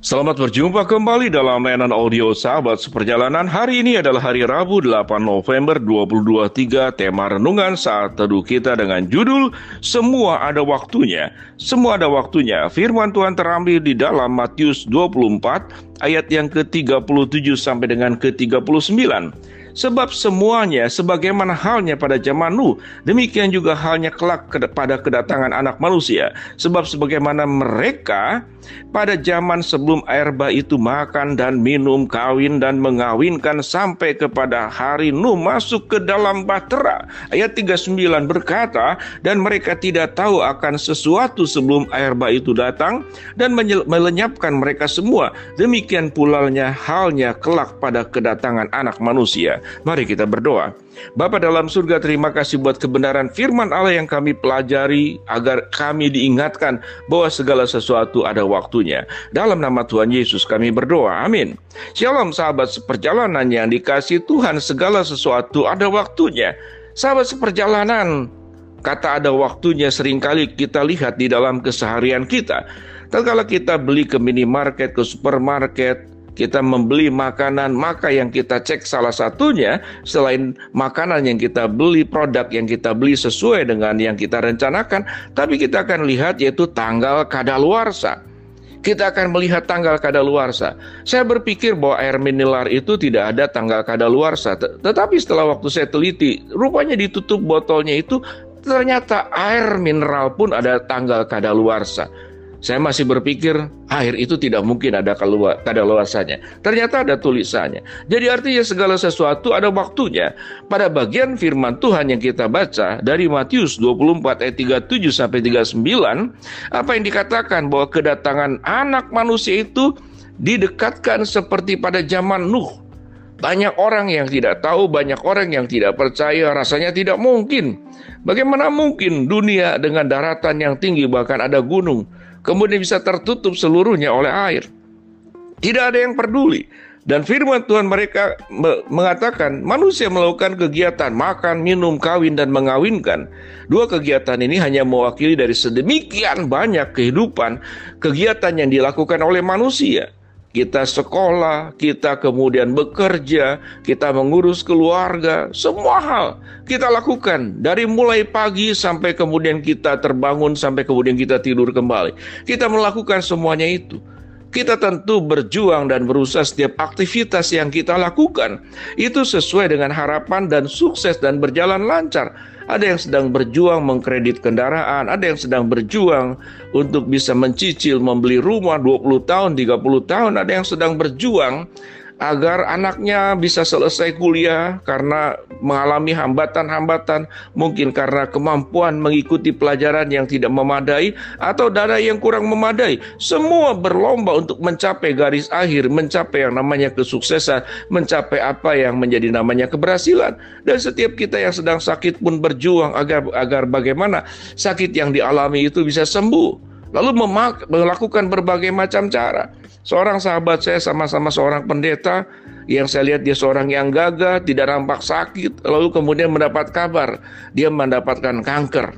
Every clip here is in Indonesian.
Selamat berjumpa kembali dalam layanan audio Sahabat Seperjalanan. Hari ini adalah hari Rabu 8 November 2023. Tema renungan saat teduh kita dengan judul Semua Ada Waktunya. Semua ada waktunya. Firman Tuhan terambil di dalam Matius 24 ayat yang ke-37 sampai dengan ke-39. Sebab semuanya sebagaimana halnya pada zaman Nuh, demikian juga halnya kelak pada kedatangan Anak Manusia. Sebab sebagaimana mereka pada zaman sebelum air bah itu makan dan minum, kawin dan mengawinkan sampai kepada hari Nuh masuk ke dalam bahtera. Ayat 39 berkata, dan mereka tidak tahu akan sesuatu sebelum air bah itu datang dan melenyapkan mereka semua. Demikian pula halnya kelak pada kedatangan Anak Manusia. Mari kita berdoa. Bapa dalam surga, terima kasih buat kebenaran firman Allah yang kami pelajari, agar kami diingatkan bahwa segala sesuatu ada waktunya. Dalam nama Tuhan Yesus kami berdoa, amin. Shalom sahabat seperjalanan yang dikasihi Tuhan, segala sesuatu ada waktunya. Sahabat seperjalanan, kata ada waktunya seringkali kita lihat di dalam keseharian kita. Tatkala kita beli ke minimarket, ke supermarket, kita membeli makanan, maka yang kita cek salah satunya selain makanan yang kita beli, produk yang kita beli sesuai dengan yang kita rencanakan, tapi kita akan lihat yaitu tanggal kadaluarsa. Kita akan melihat tanggal kadaluarsa. Saya berpikir bahwa air mineral itu tidak ada tanggal kadaluarsa, tetapi setelah waktu saya teliti, rupanya ditutup botolnya itu ternyata air mineral pun ada tanggal kadaluarsa. Saya masih berpikir air itu tidak mungkin ada kadaluarsanya. Ternyata ada tulisannya. Jadi artinya segala sesuatu ada waktunya. Pada bagian firman Tuhan yang kita baca dari Matius 24 ayat 37 sampai 39, apa yang dikatakan bahwa kedatangan Anak Manusia itu didekatkan seperti pada zaman Nuh. Banyak orang yang tidak tahu, banyak orang yang tidak percaya, rasanya tidak mungkin. Bagaimana mungkin dunia dengan daratan yang tinggi, bahkan ada gunung, kemudian bisa tertutup seluruhnya oleh air? Tidak ada yang peduli. Dan firman Tuhan mereka mengatakan manusia melakukan kegiatan makan, minum, kawin, dan mengawinkan. Dua kegiatan ini hanya mewakili dari sedemikian banyak kehidupan, kegiatan yang dilakukan oleh manusia. Kita sekolah, kita kemudian bekerja, kita mengurus keluarga, semua hal kita lakukan. Dari mulai pagi sampai kemudian kita terbangun, sampai kemudian kita tidur kembali. Kita melakukan semuanya itu. Kita tentu berjuang dan berusaha setiap aktivitas yang kita lakukan itu sesuai dengan harapan dan sukses dan berjalan lancar. Ada yang sedang berjuang mengkredit kendaraan, ada yang sedang berjuang untuk bisa mencicil membeli rumah 20 tahun, 30 tahun, ada yang sedang berjuang agar anaknya bisa selesai kuliah karena mengalami hambatan-hambatan, mungkin karena kemampuan mengikuti pelajaran yang tidak memadai atau dana yang kurang memadai. Semua berlomba untuk mencapai garis akhir, mencapai yang namanya kesuksesan, mencapai apa yang menjadi namanya keberhasilan. Dan setiap kita yang sedang sakit pun berjuang agar bagaimana sakit yang dialami itu bisa sembuh. Lalu melakukan berbagai macam cara. Seorang sahabat saya sama-sama seorang pendeta yang saya lihat dia seorang yang gagah, tidak nampak sakit, lalu kemudian mendapat kabar dia mendapatkan kanker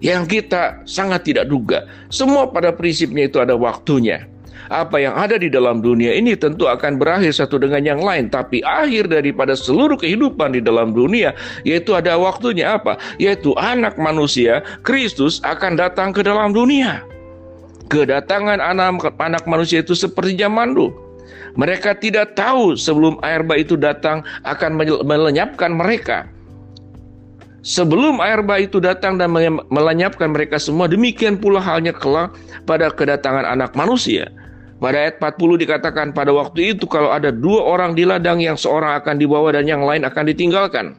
yang kita sangat tidak duga. Semua pada prinsipnya itu ada waktunya. Apa yang ada di dalam dunia ini tentu akan berakhir satu dengan yang lain, tapi akhir daripada seluruh kehidupan di dalam dunia yaitu ada waktunya. Apa? Yaitu Anak Manusia, Kristus akan datang ke dalam dunia. Kedatangan anak manusia itu seperti zaman Nuh. Mereka tidak tahu sebelum air bah itu datang akan melenyapkan mereka. Sebelum air bah itu datang dan melenyapkan mereka semua, demikian pula halnya kelak pada kedatangan Anak Manusia. Pada ayat 40 dikatakan pada waktu itu kalau ada dua orang di ladang, yang seorang akan dibawa dan yang lain akan ditinggalkan.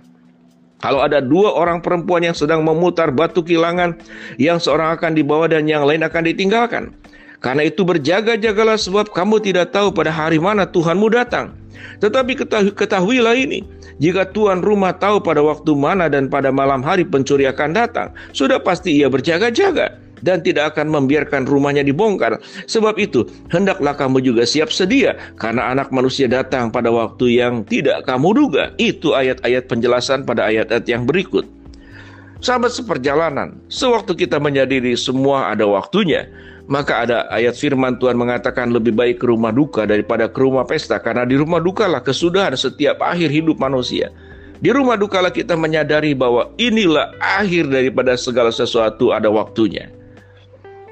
Kalau ada dua orang perempuan yang sedang memutar batu kilangan, yang seorang akan dibawa dan yang lain akan ditinggalkan. Karena itu berjaga-jagalah, sebab kamu tidak tahu pada hari mana Tuhanmu datang. Tetapi ketahuilah ini, jika tuan rumah tahu pada waktu mana dan pada malam hari pencuri akan datang, sudah pasti ia berjaga-jaga dan tidak akan membiarkan rumahnya dibongkar. Sebab itu, hendaklah kamu juga siap sedia, karena Anak Manusia datang pada waktu yang tidak kamu duga. Itu ayat-ayat penjelasan pada ayat-ayat yang berikut. Sahabat seperjalanan, sewaktu kita menyadari semua ada waktunya, Maka ada ayat firman Tuhan mengatakan lebih baik ke rumah duka daripada ke rumah pesta. Karena di rumah dukalah kesudahan setiap akhir hidup manusia. Di rumah dukalah kita menyadari bahwa inilah akhir daripada segala sesuatu ada waktunya.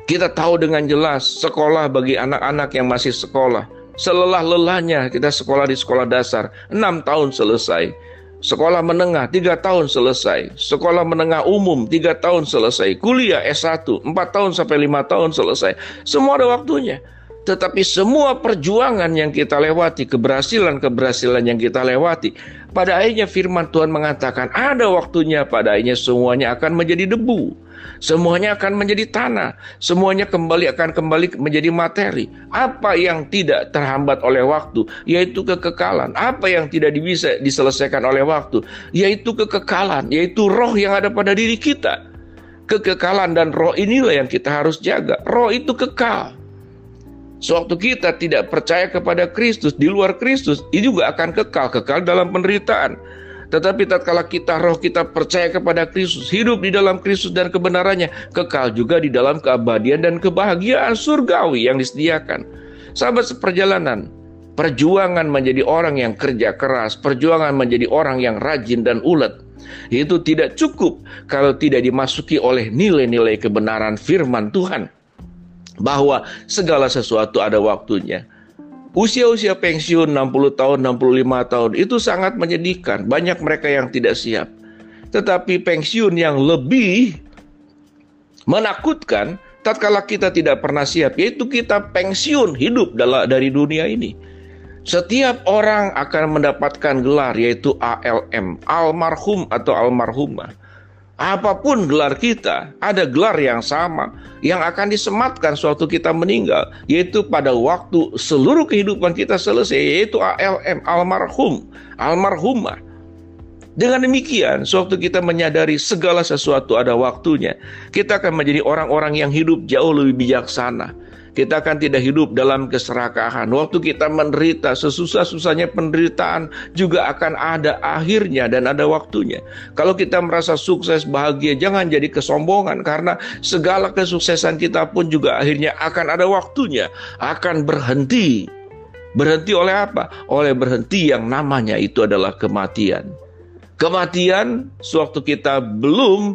Kita tahu dengan jelas sekolah bagi anak-anak yang masih sekolah. Selelah-lelahnya kita sekolah di sekolah dasar 6 tahun selesai. Sekolah menengah 3 tahun selesai. Sekolah menengah umum 3 tahun selesai. Kuliah S1 4 tahun sampai 5 tahun selesai. Semua ada waktunya. Tetapi semua perjuangan yang kita lewati, keberhasilan-keberhasilan yang kita lewati, pada akhirnya firman Tuhan mengatakan ada waktunya, pada akhirnya semuanya akan menjadi debu. Semuanya akan menjadi tanah. Semuanya akan kembali menjadi materi. Apa yang tidak terhambat oleh waktu, yaitu kekekalan. Apa yang tidak bisa diselesaikan oleh waktu, yaitu kekekalan, yaitu roh yang ada pada diri kita. Kekekalan dan roh inilah yang kita harus jaga. Roh itu kekal. Sewaktu kita tidak percaya kepada Kristus, di luar Kristus, itu juga akan kekal dalam penderitaan. Tetapi tatkala roh kita percaya kepada Kristus, hidup di dalam Kristus dan kebenarannya, kekal juga di dalam keabadian dan kebahagiaan surgawi yang disediakan. Sahabat seperjalanan, perjuangan menjadi orang yang kerja keras, perjuangan menjadi orang yang rajin dan ulet, itu tidak cukup kalau tidak dimasuki oleh nilai-nilai kebenaran firman Tuhan. Bahwa segala sesuatu ada waktunya. Usia-usia pensiun 60 tahun, 65 tahun itu sangat menyedihkan. Banyak mereka yang tidak siap. Tetapi pensiun yang lebih menakutkan tatkala kita tidak pernah siap, yaitu kita pensiun hidup dari dunia ini. Setiap orang akan mendapatkan gelar, yaitu ALM, almarhum atau almarhumah. Apapun gelar kita, ada gelar yang sama yang akan disematkan suatu kita meninggal, yaitu pada waktu seluruh kehidupan kita selesai, yaitu ALM, almarhum, almarhumah. Dengan demikian, sewaktu kita menyadari segala sesuatu ada waktunya, kita akan menjadi orang-orang yang hidup jauh lebih bijaksana. Kita akan tidak hidup dalam keserakahan. Waktu kita menderita, sesusah-susahnya penderitaan juga akan ada akhirnya dan ada waktunya. Kalau kita merasa sukses, bahagia, jangan jadi kesombongan, karena segala kesuksesan kita pun juga akhirnya akan ada waktunya, akan berhenti. Berhenti oleh apa? Oleh berhenti yang namanya itu adalah kematian. Kematian, sewaktu kita belum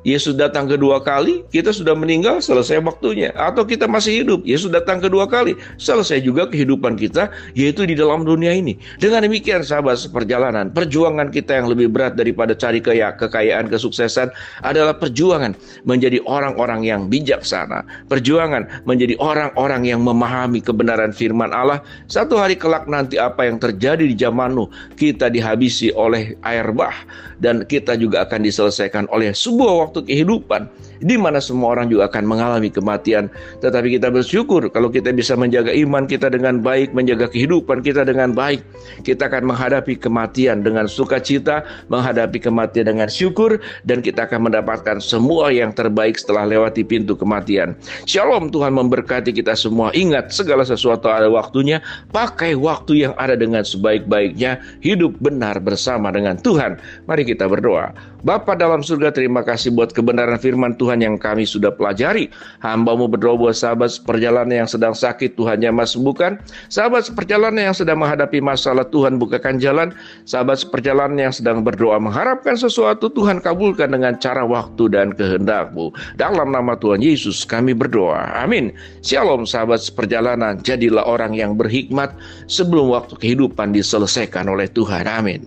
Yesus datang kedua kali, kita sudah meninggal, selesai waktunya. Atau kita masih hidup, Yesus datang kedua kali, selesai juga kehidupan kita, yaitu di dalam dunia ini. Dengan demikian, sahabat seperjalanan, perjuangan kita yang lebih berat daripada cari kekayaan, kesuksesan adalah perjuangan menjadi orang-orang yang bijaksana. Perjuangan menjadi orang-orang yang memahami kebenaran firman Allah. Satu hari kelak nanti apa yang terjadi di zaman Nuh, kita dihabisi oleh air bah, dan kita juga akan diselesaikan oleh sebuah waktu kehidupan di mana semua orang juga akan mengalami kematian. Tetapi kita bersyukur kalau kita bisa menjaga iman kita dengan baik, menjaga kehidupan kita dengan baik, kita akan menghadapi kematian dengan sukacita, menghadapi kematian dengan syukur, dan kita akan mendapatkan semua yang terbaik setelah lewati pintu kematian. Shalom, Tuhan memberkati kita semua. Ingat, segala sesuatu ada waktunya. Pakai waktu yang ada dengan sebaik-baiknya. Hidup benar bersama dengan Tuhan. Mari kita berdoa. Bapa dalam surga, terima kasih buat kebenaran firman Tuhan yang kami sudah pelajari. Hamba-Mu berdoa buat sahabat seperjalanan yang sedang sakit, Tuhan jamah sembuhkan. Sahabat seperjalanan yang sedang menghadapi masalah, Tuhan bukakan jalan. Sahabat seperjalanan yang sedang berdoa mengharapkan sesuatu, Tuhan kabulkan dengan cara, waktu, dan kehendak-Mu. Dalam nama Tuhan Yesus kami berdoa. Amin. Shalom sahabat seperjalanan, jadilah orang yang berhikmat sebelum waktu kehidupan diselesaikan oleh Tuhan. Amin.